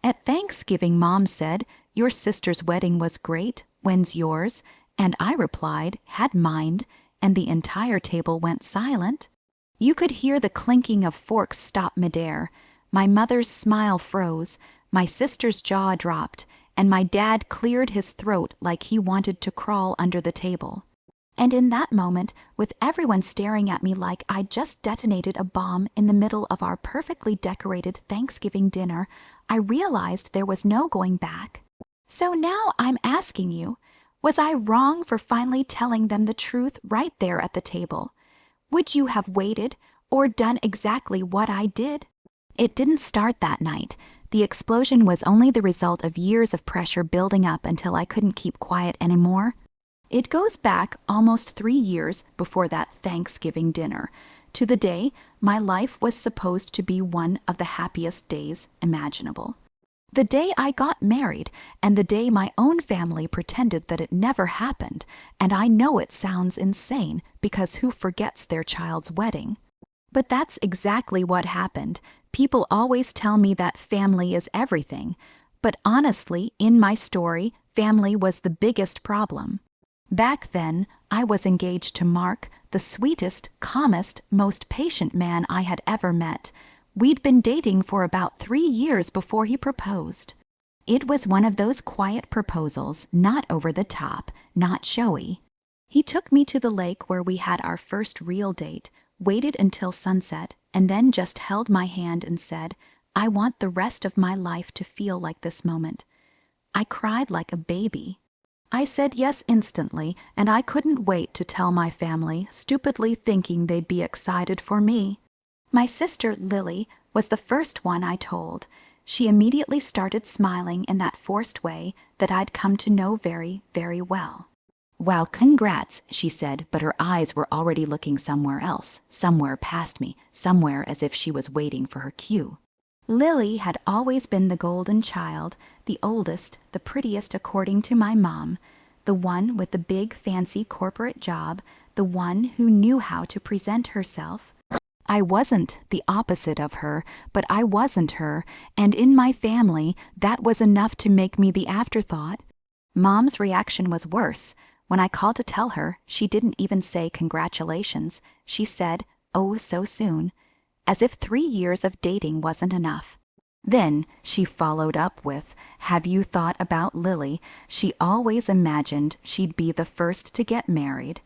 At Thanksgiving, Mom said, "Your sister's wedding was great. When's yours?" And I replied, "Had mind," and the entire table went silent. You could hear the clinking of forks stop midair. My mother's smile froze, my sister's jaw dropped, and my dad cleared his throat like he wanted to crawl under the table. And in that moment, with everyone staring at me like I'd just detonated a bomb in the middle of our perfectly decorated Thanksgiving dinner, I realized there was no going back. So now I'm asking you, was I wrong for finally telling them the truth right there at the table? Would you have waited or done exactly what I did? It didn't start that night. The explosion was only the result of years of pressure building up until I couldn't keep quiet anymore. It goes back almost 3 years before that Thanksgiving dinner, to the day my life was supposed to be one of the happiest days imaginable. The day I got married, and the day my own family pretended that it never happened, and I know it sounds insane because who forgets their child's wedding? But that's exactly what happened. People always tell me that family is everything, but honestly, in my story, family was the biggest problem. Back then, I was engaged to Mark, the sweetest, calmest, most patient man I had ever met. We'd been dating for about 3 years before he proposed. It was one of those quiet proposals, not over the top, not showy. He took me to the lake where we had our first real date, waited until sunset, and then just held my hand and said, "I want the rest of my life to feel like this moment." I cried like a baby. I said yes instantly, and I couldn't wait to tell my family, stupidly thinking they'd be excited for me. My sister, Lily, was the first one I told. She immediately started smiling in that forced way that I'd come to know very, very well. "Wow, congrats," she said, but her eyes were already looking somewhere else, somewhere past me, somewhere as if she was waiting for her cue. Lily had always been the golden child, the oldest, the prettiest according to my mom, the one with the big fancy corporate job, the one who knew how to present herself. I wasn't the opposite of her, but I wasn't her, and in my family, that was enough to make me the afterthought. Mom's reaction was worse. When I called to tell her, she didn't even say congratulations. She said, "Oh, so soon," as if 3 years of dating wasn't enough. Then she followed up with, "Have you thought about Lily? She always imagined she'd be the first to get married."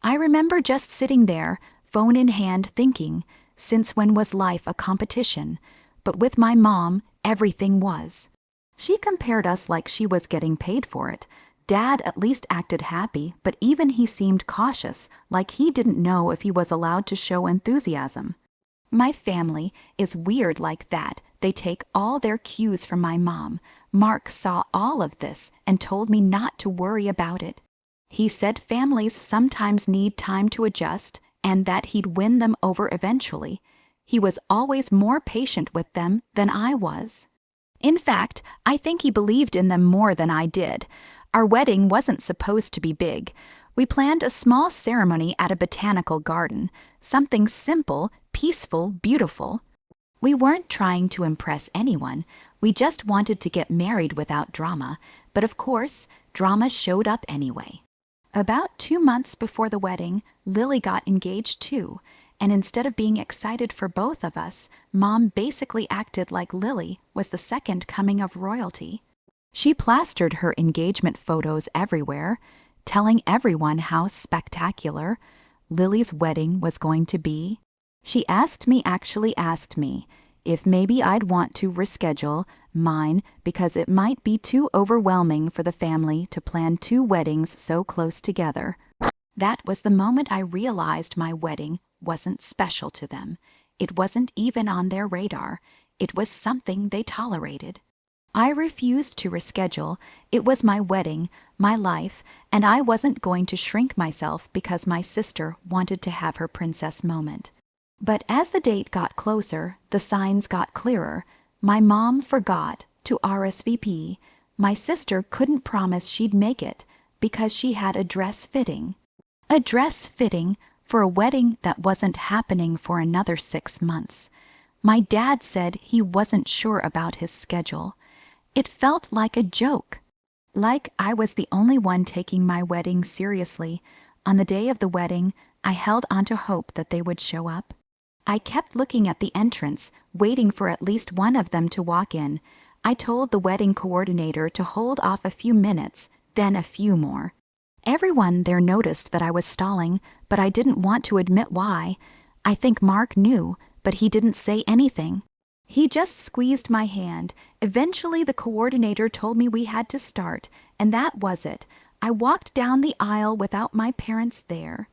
I remember just sitting there, phone in hand, thinking, since when was life a competition? But with my mom, everything was. She compared us like she was getting paid for it. Dad at least acted happy, but even he seemed cautious, like he didn't know if he was allowed to show enthusiasm. My family is weird like that. They take all their cues from my mom. Mark saw all of this and told me not to worry about it. He said families sometimes need time to adjust and that he'd win them over eventually. He was always more patient with them than I was. In fact, I think he believed in them more than I did. Our wedding wasn't supposed to be big. We planned a small ceremony at a botanical garden, something simple, peaceful, beautiful. We weren't trying to impress anyone. We just wanted to get married without drama, but of course, drama showed up anyway. About 2 months before the wedding, Lily got engaged too, and instead of being excited for both of us, Mom basically acted like Lily was the second coming of royalty. She plastered her engagement photos everywhere, telling everyone how spectacular Lily's wedding was going to be. She actually asked me, if maybe I'd want to reschedule mine because it might be too overwhelming for the family to plan 2 weddings so close together. That was the moment I realized my wedding wasn't special to them. It wasn't even on their radar. It was something they tolerated. I refused to reschedule. It was my wedding, my life, and I wasn't going to shrink myself because my sister wanted to have her princess moment. But as the date got closer, the signs got clearer. My mom forgot to RSVP. My sister couldn't promise she'd make it because she had a dress fitting. A dress fitting for a wedding that wasn't happening for another 6 months. My dad said he wasn't sure about his schedule. It felt like a joke. Like I was the only one taking my wedding seriously. On the day of the wedding, I held onto hope that they would show up. I kept looking at the entrance, waiting for at least one of them to walk in. I told the wedding coordinator to hold off a few minutes, then a few more. Everyone there noticed that I was stalling, but I didn't want to admit why. I think Mark knew, but he didn't say anything. He just squeezed my hand. Eventually, the coordinator told me we had to start, and that was it. I walked down the aisle without my parents there.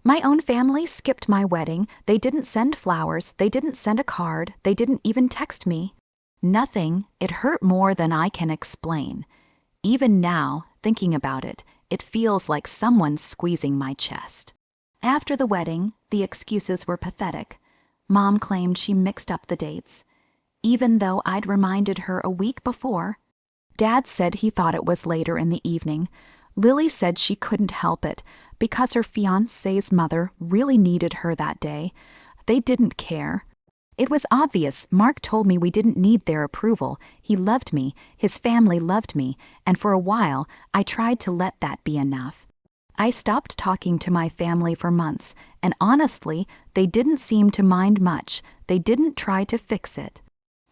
My own family skipped my wedding. They didn't send flowers. They didn't send a card. They didn't even text me. Nothing. It hurt more than I can explain. Even now, thinking about it, it feels like someone's squeezing my chest. After the wedding, the excuses were pathetic. Mom claimed she mixed up the dates, even though I'd reminded her a week before. Dad said he thought it was later in the evening. Lily said she couldn't help it because her fiancé's mother really needed her that day. They didn't care. It was obvious. Mark told me we didn't need their approval. He loved me, his family loved me, and for a while I tried to let that be enough. I stopped talking to my family for months, and honestly, they didn't seem to mind much. They didn't try to fix it.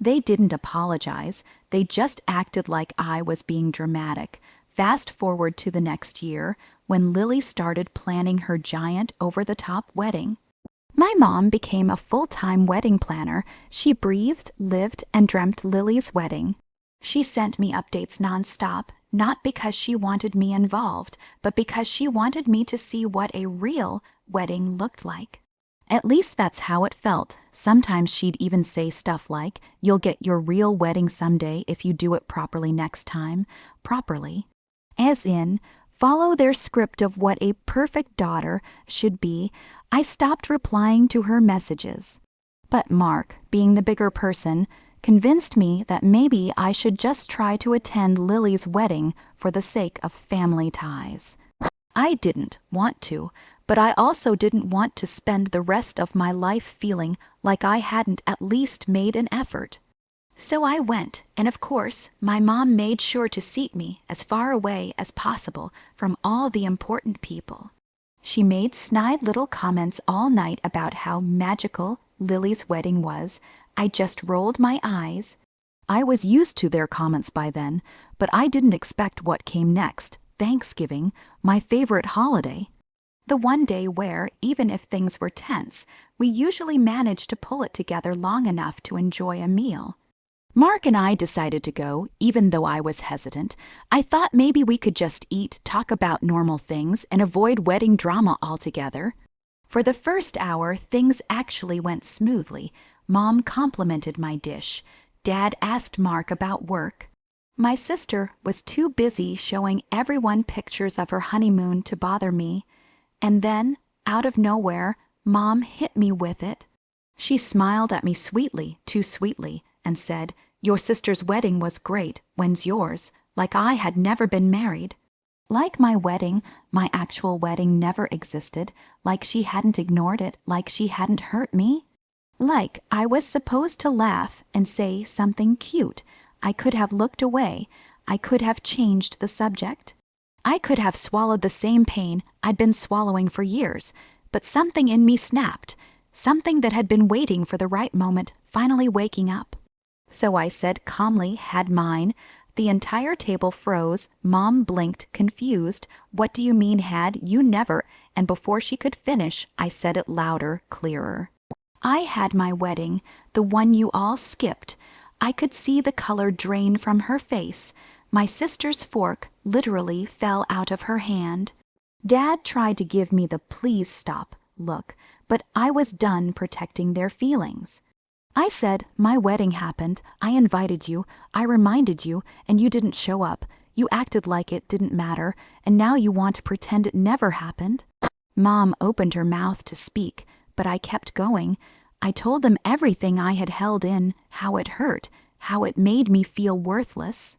They didn't apologize. They just acted like I was being dramatic. Fast forward to the next year, when Lily started planning her giant over-the-top wedding. My mom became a full-time wedding planner. She breathed, lived, and dreamt Lily's wedding. She sent me updates nonstop, not because she wanted me involved, but because she wanted me to see what a real wedding looked like. At least that's how it felt. Sometimes she'd even say stuff like, "You'll get your real wedding someday if you do it properly next time." Properly. As in, follow their script of what a perfect daughter should be. I stopped replying to her messages. But Mark, being the bigger person, convinced me that maybe I should just try to attend Lily's wedding for the sake of family ties. I didn't want to, but I also didn't want to spend the rest of my life feeling like I hadn't at least made an effort. So I went, and of course, my mom made sure to seat me as far away as possible from all the important people. She made snide little comments all night about how magical Lily's wedding was. I just rolled my eyes. I was used to their comments by then, but I didn't expect what came next. Thanksgiving, my favorite holiday. The one day where, even if things were tense, we usually managed to pull it together long enough to enjoy a meal. Mark and I decided to go, even though I was hesitant. I thought maybe we could just eat, talk about normal things, and avoid wedding drama altogether. For the first hour, things actually went smoothly. Mom complimented my dish. Dad asked Mark about work. My sister was too busy showing everyone pictures of her honeymoon to bother me. And then, out of nowhere, Mom hit me with it. She smiled at me sweetly, too sweetly, and said, "Your sister's wedding was great. When's yours?" Like I had never been married. Like my wedding, my actual wedding never existed. Like she hadn't ignored it. Like she hadn't hurt me. Like I was supposed to laugh and say something cute. I could have looked away. I could have changed the subject. I could have swallowed the same pain I'd been swallowing for years. But something in me snapped. Something that had been waiting for the right moment, finally waking up. So I said calmly, "Had mine." The entire table froze. Mom blinked, confused. "What do you mean had? You never." And before she could finish, I said it louder, clearer. I had my wedding, the one you all skipped. I could see the color drain from her face. My sister's fork literally fell out of her hand. Dad tried to give me the "please stop" look, but I was done protecting their feelings. I said, "My wedding happened. I invited you. I reminded you, and you didn't show up. You acted like it didn't matter, and now you want to pretend it never happened." Mom opened her mouth to speak, but I kept going. I told them everything I had held in, how it hurt, how it made me feel worthless,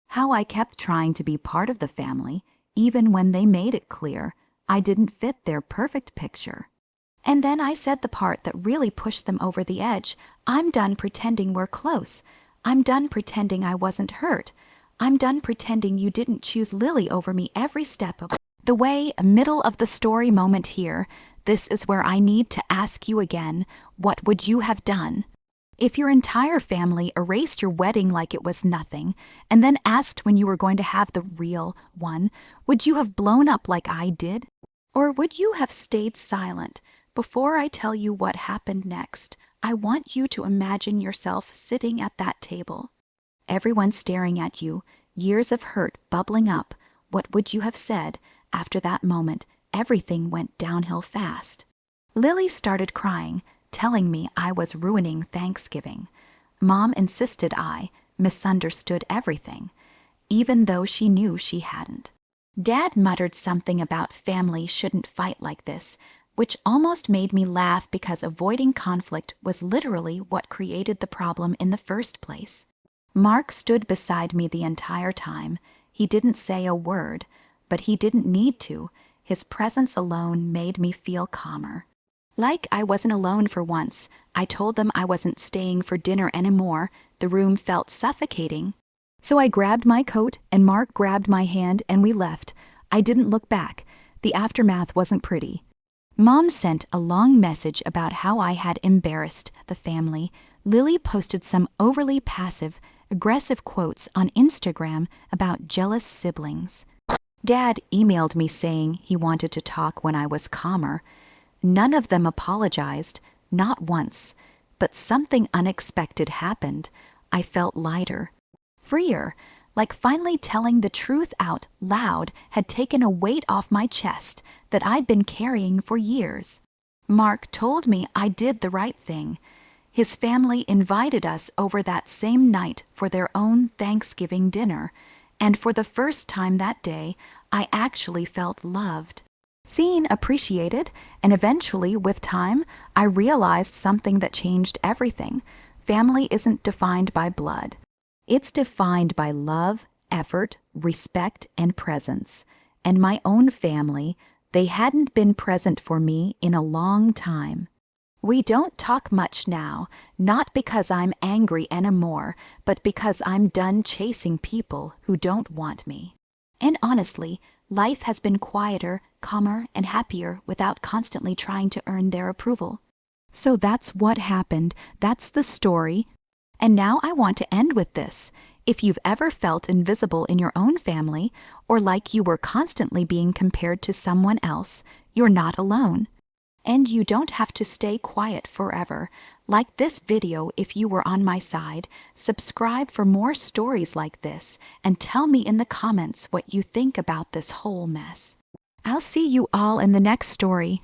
how I kept trying to be part of the family, even when they made it clear I didn't fit their perfect picture. And then I said the part that really pushed them over the edge. "I'm done pretending we're close. I'm done pretending I wasn't hurt. I'm done pretending you didn't choose Lily over me every step of the way. Middle of the story moment here. This is where I need to ask you again, what would you have done? If your entire family erased your wedding like it was nothing, and then asked when you were going to have the real one, would you have blown up like I did? Or would you have stayed silent? Before I tell you what happened next, I want you to imagine yourself sitting at that table. Everyone staring at you, years of hurt bubbling up. What would you have said? After that moment, everything went downhill fast. Lily started crying, telling me I was ruining Thanksgiving. Mom insisted I misunderstood everything, even though she knew she hadn't. Dad muttered something about family shouldn't fight like this, which almost made me laugh because avoiding conflict was literally what created the problem in the first place. Mark stood beside me the entire time. He didn't say a word, but he didn't need to. His presence alone made me feel calmer. Like I wasn't alone for once. I told them I wasn't staying for dinner anymore. The room felt suffocating. So I grabbed my coat and Mark grabbed my hand and we left. I didn't look back. The aftermath wasn't pretty. Mom sent a long message about how I had embarrassed the family. Lily posted some overly passive, aggressive quotes on Instagram about jealous siblings. Dad emailed me saying he wanted to talk when I was calmer. None of them apologized, not once, but something unexpected happened. I felt lighter, freer, like finally telling the truth out loud had taken a weight off my chest that I'd been carrying for years. Mark told me I did the right thing. His family invited us over that same night for their own Thanksgiving dinner, and for the first time that day, I actually felt loved, seen, appreciated, and eventually, with time, I realized something that changed everything. Family isn't defined by blood. It's defined by love, effort, respect, and presence. And my own family, they hadn't been present for me in a long time. We don't talk much now, not because I'm angry anymore, but because I'm done chasing people who don't want me. And honestly, life has been quieter, calmer, and happier without constantly trying to earn their approval. So that's what happened. That's the story. And now I want to end with this. If you've ever felt invisible in your own family, or like you were constantly being compared to someone else, you're not alone. And you don't have to stay quiet forever. Like this video if you were on my side. Subscribe for more stories like this, and tell me in the comments what you think about this whole mess. I'll see you all in the next story.